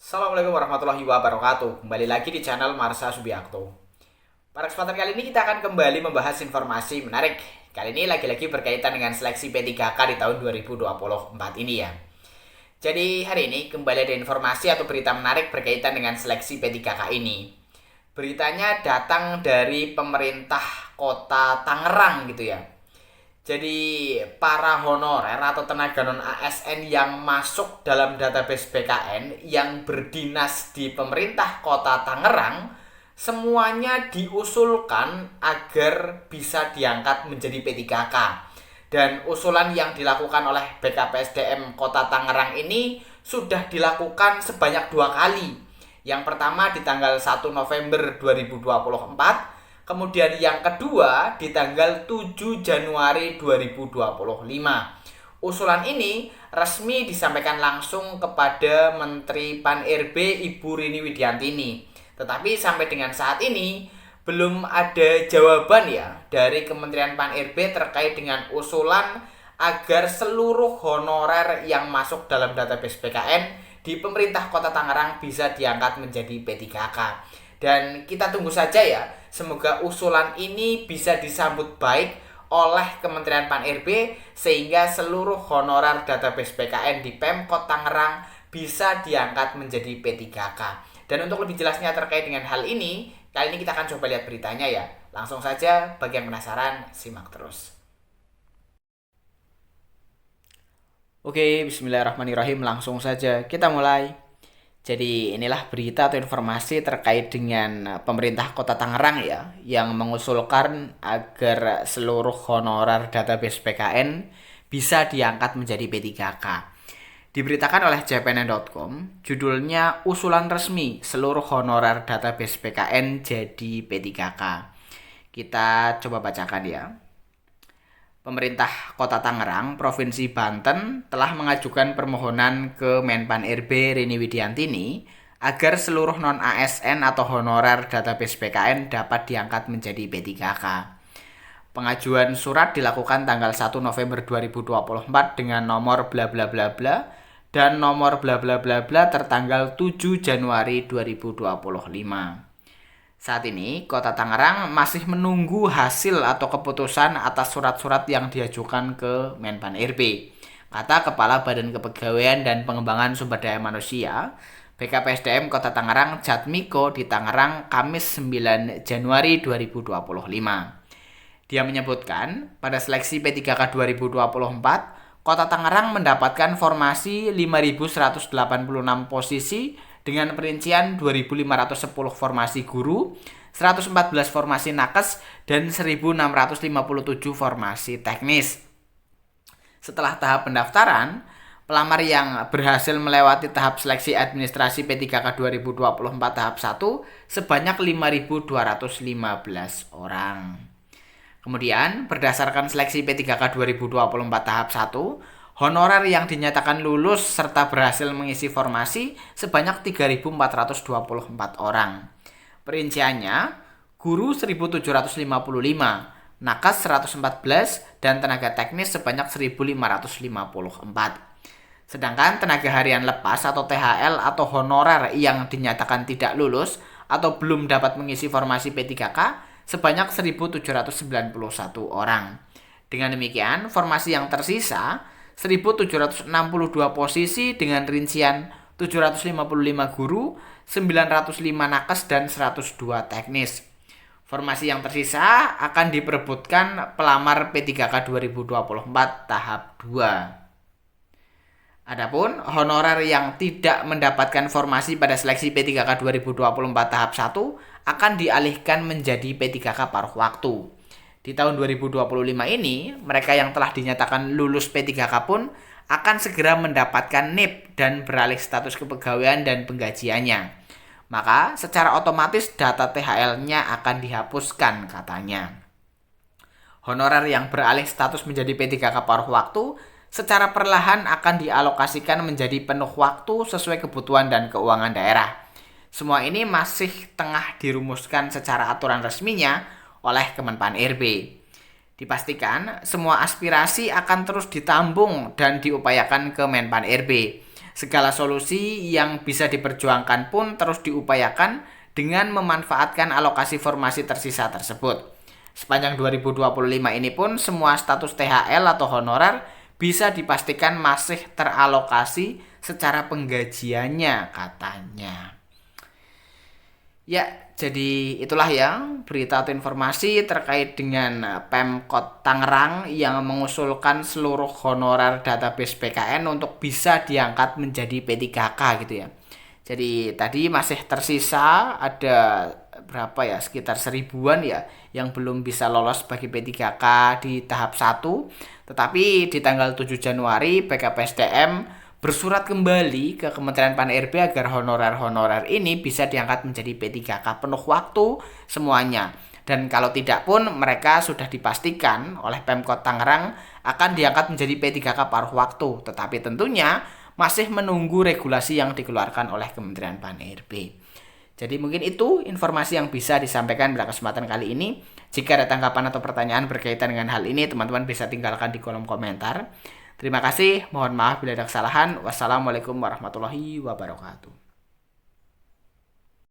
Assalamualaikum warahmatullahi wabarakatuh. Kembali lagi di channel Marsha Subiakto. Pada kesempatan kali ini kita akan kembali membahas informasi menarik. Kali ini lagi-lagi berkaitan dengan seleksi P3K di tahun 2024 ini ya. Jadi hari ini kembali ada informasi atau berita menarik berkaitan dengan seleksi P3K ini. Beritanya datang dari pemerintah kota Tangerang gitu ya. Jadi para honorer atau tenaga non ASN yang masuk dalam database BKN yang berdinas di pemerintah kota Tangerang semuanya diusulkan agar bisa diangkat menjadi P3K. Dan usulan yang dilakukan oleh BKPSDM Kota Tangerang ini sudah dilakukan sebanyak 2 kali. Yang pertama di tanggal 1 November 2024, kemudian yang kedua di tanggal 7 Januari 2025. Usulan ini resmi disampaikan langsung kepada Menteri Pan-RB Ibu Rini Widiantini. Tetapi sampai dengan saat ini belum ada jawaban ya dari Kementerian Pan-RB terkait dengan usulan agar seluruh honorer yang masuk dalam database BKN di pemerintah Kota Tangerang bisa diangkat menjadi P3K. Dan kita tunggu saja ya, semoga usulan ini bisa disambut baik oleh Kementerian Pan-RB sehingga seluruh honorer database BKN di Pemkot Tangerang bisa diangkat menjadi P3K. Dan untuk lebih jelasnya terkait dengan hal ini, kali ini kita akan coba lihat beritanya ya. Langsung saja, bagi yang penasaran, simak terus. Oke, bismillahirrahmanirrahim, langsung saja kita mulai. Jadi inilah berita atau informasi terkait dengan pemerintah Kota Tangerang ya, yang mengusulkan agar seluruh honorer database PKN bisa diangkat menjadi P3K. Diberitakan oleh cpn.com, judulnya usulan resmi seluruh honorer database PKN jadi P3K. Kita coba bacakan ya. Pemerintah Kota Tangerang, Provinsi Banten telah mengajukan permohonan ke Menpan RB Rini Widiantini agar seluruh non-ASN atau honorer database PKN dapat diangkat menjadi P3K. Pengajuan surat dilakukan tanggal 1 November 2024 dengan nomor bla bla bla bla dan nomor bla bla bla bla tertanggal 7 Januari 2025. Saat ini, Kota Tangerang masih menunggu hasil atau keputusan atas surat-surat yang diajukan ke Menpan RB. Kata Kepala Badan Kepegawaian dan Pengembangan Sumber Daya Manusia, BKPSDM Kota Tangerang Jatmiko di Tangerang, Kamis 9 Januari 2025. Dia menyebutkan, pada seleksi P3K 2024, Kota Tangerang mendapatkan formasi 5.186 posisi dengan perincian 2.510 formasi guru, 114 formasi nakes, dan 1.657 formasi teknis. Setelah tahap pendaftaran, pelamar yang berhasil melewati tahap seleksi administrasi P3K 2024 tahap 1 sebanyak 5.215 orang. Kemudian, berdasarkan seleksi P3K 2024 tahap 1, honorer yang dinyatakan lulus serta berhasil mengisi formasi sebanyak 3.424 orang. Perinciannya, guru 1.755, nakes 114, dan tenaga teknis sebanyak 1.554. Sedangkan tenaga harian lepas atau THL atau honorer yang dinyatakan tidak lulus atau belum dapat mengisi formasi P3K sebanyak 1.791 orang. Dengan demikian, formasi yang tersisa 1.762 posisi dengan rincian 755 guru, 905 nakes, dan 102 teknis. Formasi yang tersisa akan diperebutkan pelamar P3K 2024 tahap 2. Adapun honorer yang tidak mendapatkan formasi pada seleksi P3K 2024 tahap 1 akan dialihkan menjadi P3K paruh waktu. Di tahun 2025 ini, mereka yang telah dinyatakan lulus P3K pun akan segera mendapatkan NIP dan beralih status kepegawaian dan penggajiannya. Maka secara otomatis data THL-nya akan dihapuskan katanya. Honorer yang beralih status menjadi P3K paruh waktu secara perlahan akan dialokasikan menjadi penuh waktu sesuai kebutuhan dan keuangan daerah. Semua ini masih tengah dirumuskan secara aturan resminya oleh Kemenpan RB. Dipastikan semua aspirasi akan terus ditambung dan diupayakan ke Menpan RB Segala solusi yang bisa diperjuangkan pun terus diupayakan dengan memanfaatkan alokasi formasi tersisa tersebut. Sepanjang 2025 ini pun semua status THL atau honorer bisa dipastikan masih teralokasi secara penggajiannya katanya. Ya, jadi itulah ya berita atau informasi terkait dengan Pemkot Tangerang yang mengusulkan seluruh honorer database BKN untuk bisa diangkat menjadi P3K gitu ya. Jadi tadi masih tersisa ada berapa ya, sekitar 1000-an ya yang belum bisa lolos bagi P3K di tahap 1. Tetapi di tanggal 7 Januari BKPSDM bersurat kembali ke Kementerian Pan-RB agar honorer-honorer ini bisa diangkat menjadi P3K penuh waktu semuanya. Dan kalau tidak pun mereka sudah dipastikan oleh Pemkot Tangerang akan diangkat menjadi P3K paruh waktu. Tetapi tentunya masih menunggu regulasi yang dikeluarkan oleh Kementerian Pan-RB. Jadi mungkin itu informasi yang bisa disampaikan pada kesempatan kali ini. Jika ada tanggapan atau pertanyaan berkaitan dengan hal ini, teman-teman bisa tinggalkan di kolom komentar. Terima kasih, mohon maaf bila ada kesalahan. Wassalamualaikum warahmatullahi wabarakatuh.